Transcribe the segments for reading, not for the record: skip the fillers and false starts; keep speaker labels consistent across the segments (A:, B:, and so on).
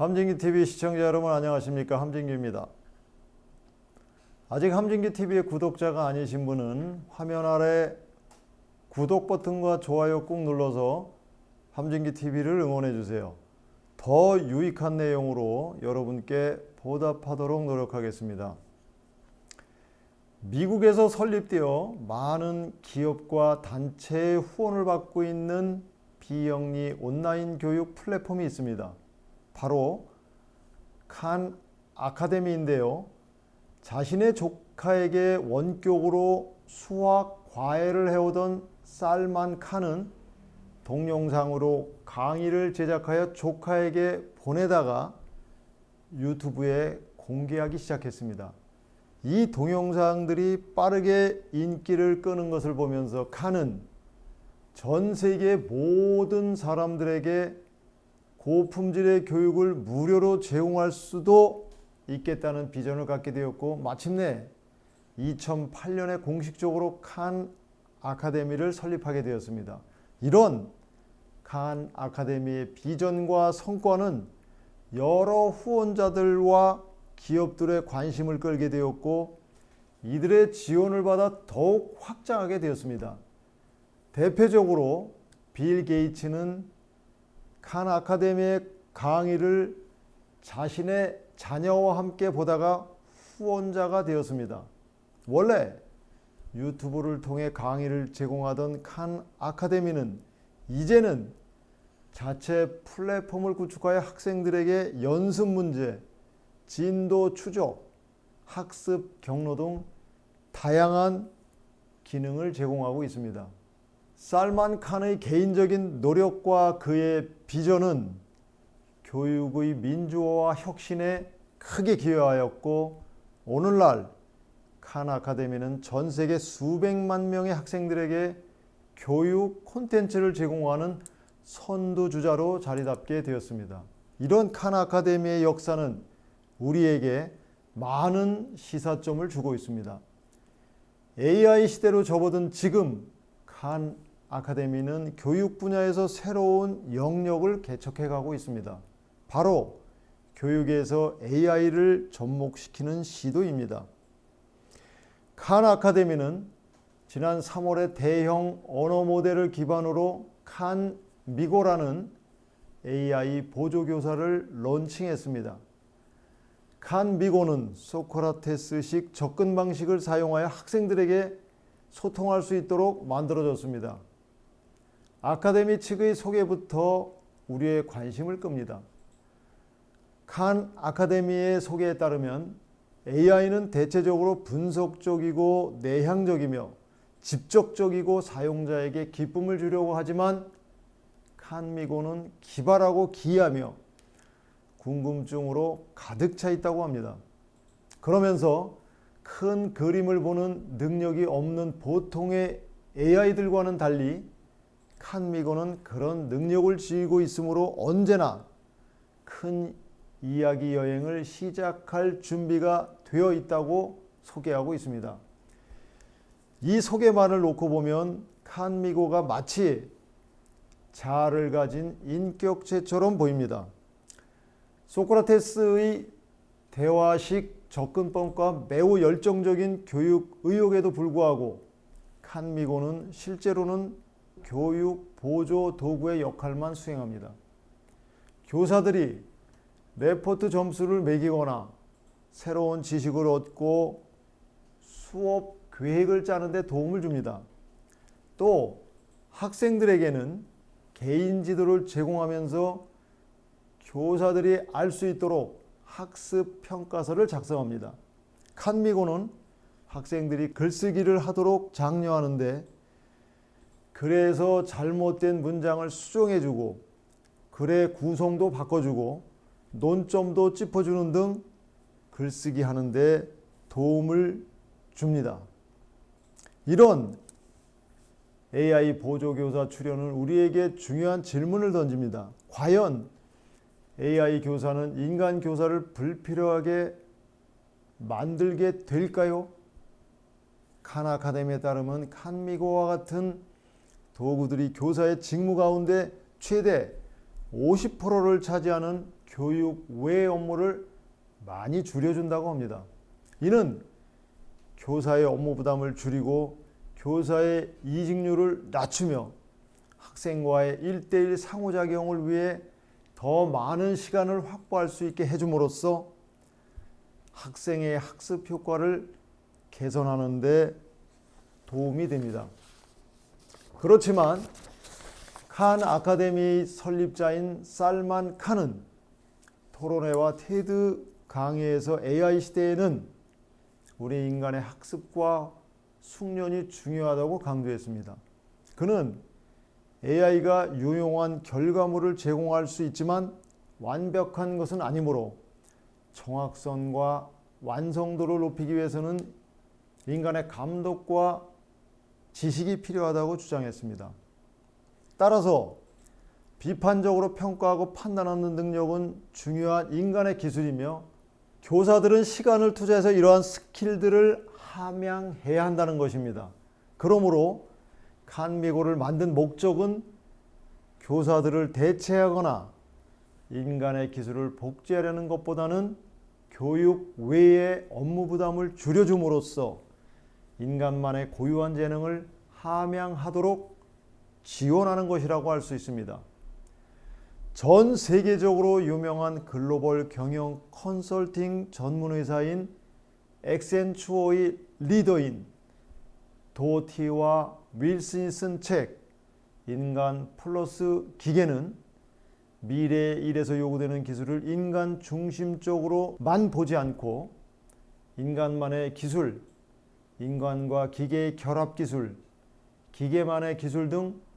A: 함진기TV 시청자 여러분 안녕하십니까? 함진기입니다. 아직 함진기TV의 구독자가 아니신 분은 화면 아래 구독 버튼과 좋아요 꾹 눌러서 함진기TV를 응원해 주세요. 더 유익한 내용으로 여러분께 보답하도록 노력하겠습니다. 미국에서 설립되어 많은 기업과 단체의 후원을 받고 있는 비영리 온라인 교육 플랫폼이 있습니다. 바로 칸 아카데미인데요. 자신의 조카에게 원격으로 수학 과외를 해오던 살만 칸은 동영상으로 강의를 제작하여 조카에게 보내다가 유튜브에 공개하기 시작했습니다. 이 동영상들이 빠르게 인기를 끄는 것을 보면서 칸은 전 세계 모든 사람들에게 고품질의 교육을 무료로 제공할 수도 있겠다는 비전을 갖게 되었고, 마침내 2008년에 공식적으로 칸 아카데미를 설립하게 되었습니다. 이런 칸 아카데미의 비전과 성과는 여러 후원자들과 기업들의 관심을 끌게 되었고, 이들의 지원을 받아 더욱 확장하게 되었습니다. 대표적으로 빌 게이츠는 칸 아카데미의 강의를 자신의 자녀와 함께 보다가 후원자가 되었습니다. 원래 유튜브를 통해 강의를 제공하던 칸 아카데미는 이제는 자체 플랫폼을 구축하여 학생들에게 연습 문제, 진도 추적, 학습 경로 등 다양한 기능을 제공하고 있습니다. 살만 칸의 개인적인 노력과 그의 비전은 교육의 민주화와 혁신에 크게 기여하였고, 오늘날 칸 아카데미는 전 세계 수백만 명의 학생들에게 교육 콘텐츠를 제공하는 선두주자로 자리잡게 되었습니다. 이런 칸 아카데미의 역사는 우리에게 많은 시사점을 주고 있습니다. AI 시대로 접어든 지금 칸 아카데미는 교육 분야에서 새로운 영역을 개척해 가고 있습니다. 바로 교육에서 AI를 접목시키는 시도입니다. 칸 아카데미는 지난 3월에 대형 언어 모델을 기반으로 칸 미고라는 AI 보조교사를 론칭했습니다. 칸 미고는 소크라테스식 접근 방식을 사용하여 학생들에게 소통할 수 있도록 만들어졌습니다. 아카데미 측의 소개부터 우리의 관심을 끕니다. 칸 아카데미의 소개에 따르면 AI는 대체적으로 분석적이고 내향적이며 직접적이고 사용자에게 기쁨을 주려고 하지만 칸 미고는 기발하고 기이하며 궁금증으로 가득 차 있다고 합니다. 그러면서 큰 그림을 보는 능력이 없는 보통의 AI들과는 달리 칸 미고는 그런 능력을 지니고 있으므로 언제나 큰 이야기 여행을 시작할 준비가 되어 있다고 소개하고 있습니다. 이 소개만을 놓고 보면 칸 미고가 마치 자아를 가진 인격체처럼 보입니다. 소크라테스의 대화식 접근법과 매우 열정적인 교육 의욕에도 불구하고 칸 미고는 실제로는 교육 보조 도구의 역할만 수행합니다. 교사들이 레포트 점수를 매기거나 새로운 지식을 얻고 수업 계획을 짜는 데 도움을 줍니다. 또 학생들에게는 개인 지도를 제공하면서 교사들이 알 수 있도록 학습 평가서를 작성합니다. 칸 미고는 학생들이 글쓰기를 하도록 장려하는데, 글에서 잘못된 문장을 수정해주고 글의 구성도 바꿔주고 논점도 짚어주는 등 글쓰기 하는데 도움을 줍니다. 이런 AI 보조교사 출연은 우리에게 중요한 질문을 던집니다. 과연 AI 교사는 인간 교사를 불필요하게 만들게 될까요? 칸 아카데미에 따르면 칸 미고와 같은 도구들이 교사의 직무 가운데 최대 50%를 차지하는 교육 외의 업무를 많이 줄여준다고 합니다. 이는 교사의 업무 부담을 줄이고 교사의 이직률을 낮추며 학생과의 1:1 상호작용을 위해 더 많은 시간을 확보할 수 있게 해줌으로써 학생의 학습 효과를 개선하는 데 도움이 됩니다. 그렇지만 칸 아카데미 설립자인 살만 칸은 토론회와 테드 강의에서 AI 시대에는 우리 인간의 학습과 숙련이 중요하다고 강조했습니다. 그는 AI가 유용한 결과물을 제공할 수 있지만 완벽한 것은 아니므로 정확성과 완성도를 높이기 위해서는 인간의 감독과 지식이 필요하다고 주장했습니다. 따라서 비판적으로 평가하고 판단하는 능력은 중요한 인간의 기술이며 교사들은 시간을 투자해서 이러한 스킬들을 함양해야 한다는 것입니다. 그러므로 칸미고를 만든 목적은 교사들을 대체하거나 인간의 기술을 복제하려는 것보다는 교육 외의 업무 부담을 줄여줌으로써 인간만의 고유한 재능을 함양하도록 지원하는 것이라고 할 수 있습니다. 전 세계적으로 유명한 글로벌 경영 컨설팅 전문 회사인 엑센추어의 리더인 도티와 윌슨이 쓴 책 인간 플러스 기계는 미래의 일에서 요구되는 기술을 인간 중심적으로만 보지 않고 인간만의 기술, 인간과 기계의 결합 기술, 기계만의 기술 등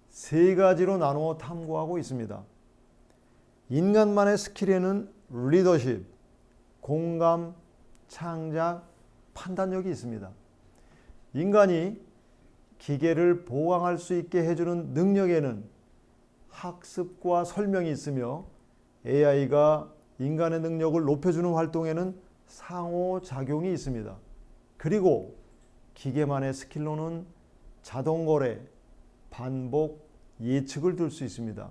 A: 세 가지로 나누어 탐구하고 있습니다. 인간만의 스킬에는 리더십, 공감, 창작, 판단력이 있습니다. 인간이 기계를 보강할 수 있게 해주는 능력에는 학습과 설명이 있으며 AI가 인간의 능력을 높여주는 활동에는 상호작용이 있습니다. 그리고 기계만의 스킬로는 자동거래, 반복, 예측을 둘 수 있습니다.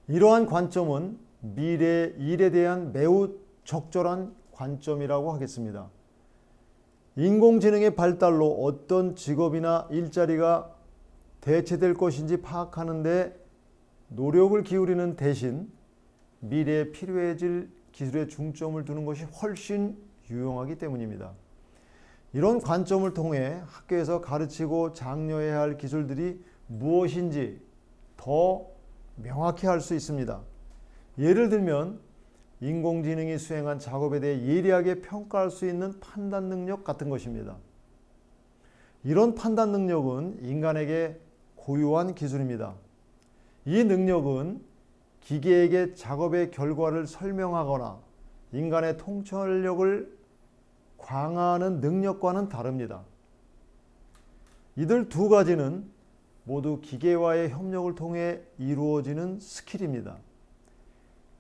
A: 이러한 관점은 미래 일에 대한 매우 적절한 관점이라고 하겠습니다. 인공지능의 발달로 어떤 직업이나 일자리가 대체될 것인지 파악하는 데 노력을 기울이는 대신 미래에 필요해질 기술에 중점을 두는 것이 훨씬 유용하기 때문입니다. 이런 관점을 통해 학교에서 가르치고 장려해야 할 기술들이 무엇인지 더 명확히 할 수 있습니다. 예를 들면 인공지능이 수행한 작업에 대해 예리하게 평가할 수 있는 판단 능력 같은 것입니다. 이런 판단 능력은 인간에게 고유한 기술입니다. 이 능력은 기계에게 작업의 결과를 설명하거나 인간의 통찰력을 강화하는 능력과는 다릅니다. 이들 두 가지는 모두 기계와의 협력을 통해 이루어지는 스킬입니다.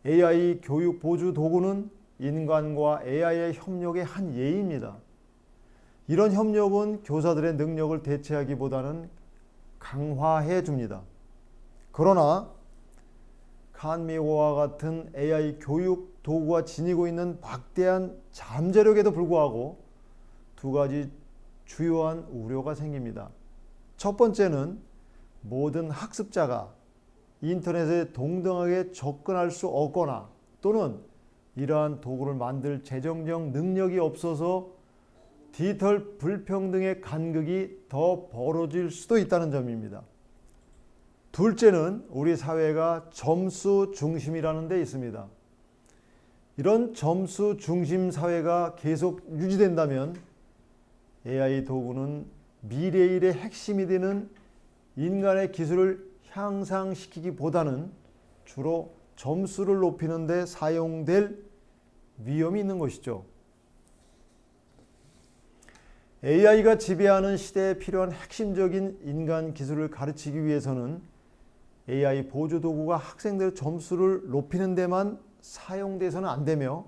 A: AI 교육 보조 도구는 인간과 AI의 협력의 한 예입니다. 이런 협력은 교사들의 능력을 대체하기보다는 강화해 줍니다. 그러나 칸미고와 같은 AI 교육 도구가 지니고 있는 막대한 잠재력에도 불구하고 두 가지 주요한 우려가 생깁니다. 첫 번째는 모든 학습자가 인터넷에 동등하게 접근할 수 없거나 또는 이러한 도구를 만들 재정적 능력이 없어서 디지털 불평등의 간극이 더 벌어질 수도 있다는 점입니다. 둘째는 우리 사회가 점수 중심이라는 데 있습니다. 이런 점수 중심 사회가 계속 유지된다면 AI 도구는 미래 일의 핵심이 되는 인간의 기술을 향상시키기보다는 주로 점수를 높이는 데 사용될 위험이 있는 것이죠. AI가 지배하는 시대에 필요한 핵심적인 인간 기술을 가르치기 위해서는 AI 보조 도구가 학생들의 점수를 높이는 데만 사용돼서는 안 되며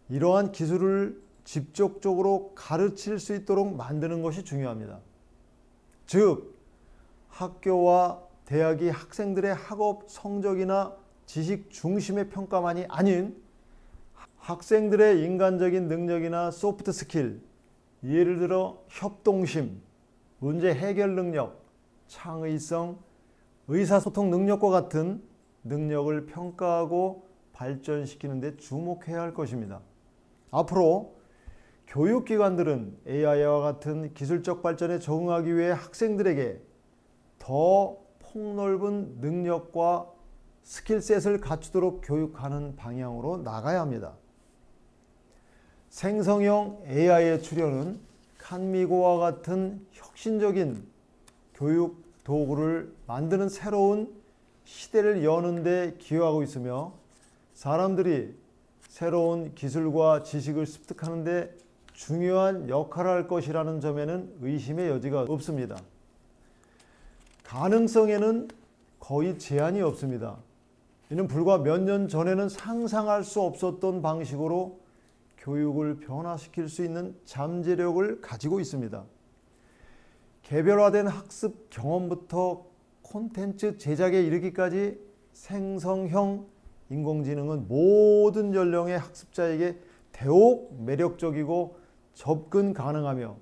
A: 이러한 기술을 직접적으로 가르칠 수 있도록 만드는 것이 중요합니다. 즉, 학교와 대학이 학생들의 학업 성적이나 지식 중심의 평가만이 아닌 학생들의 인간적인 능력이나 소프트 스킬, 예를 들어 협동심, 문제 해결 능력, 창의성, 의사소통 능력과 같은 능력을 평가하고 발전시키는 데 주목해야 할 것입니다. 앞으로 교육기관들은 AI와 같은 기술적 발전에 적응하기 위해 학생들에게 더 폭넓은 능력과 스킬셋을 갖추도록 교육하는 방향으로 나가야 합니다. 생성형 AI의 출현은 칸미고와 같은 혁신적인 교육 도구를 만드는 새로운 시대를 여는 데 기여하고 있으며 사람들이 새로운 기술과 지식을 습득하는 데 중요한 역할을 할 것이라는 점에는 의심의 여지가 없습니다. 가능성에는 거의 제한이 없습니다. 이는 불과 몇 년 전에는 상상할 수 없었던 방식으로 교육을 변화시킬 수 있는 잠재력을 가지고 있습니다. 개별화된 학습 경험부터 콘텐츠 제작에 이르기까지 생성형 인공지능은 모든 연령의 학습자에게 더욱 매력적이고 접근 가능하며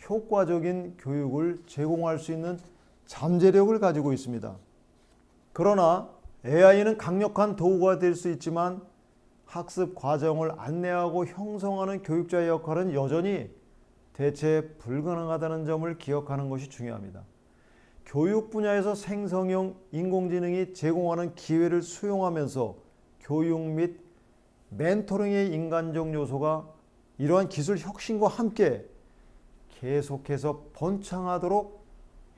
A: 효과적인 교육을 제공할 수 있는 잠재력을 가지고 있습니다. 그러나 AI는 강력한 도구가 될 수 있지만 학습 과정을 안내하고 형성하는 교육자의 역할은 여전히 대체 불가능하다는 점을 기억하는 것이 중요합니다. 교육 분야에서 생성형 인공지능이 제공하는 기회를 수용하면서 교육 및 멘토링의 인간적 요소가 이러한 기술 혁신과 함께 계속해서 번창하도록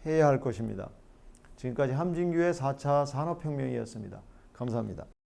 A: 해야 할 것입니다. 지금까지 함진규의 4차 산업혁명이었습니다. 감사합니다.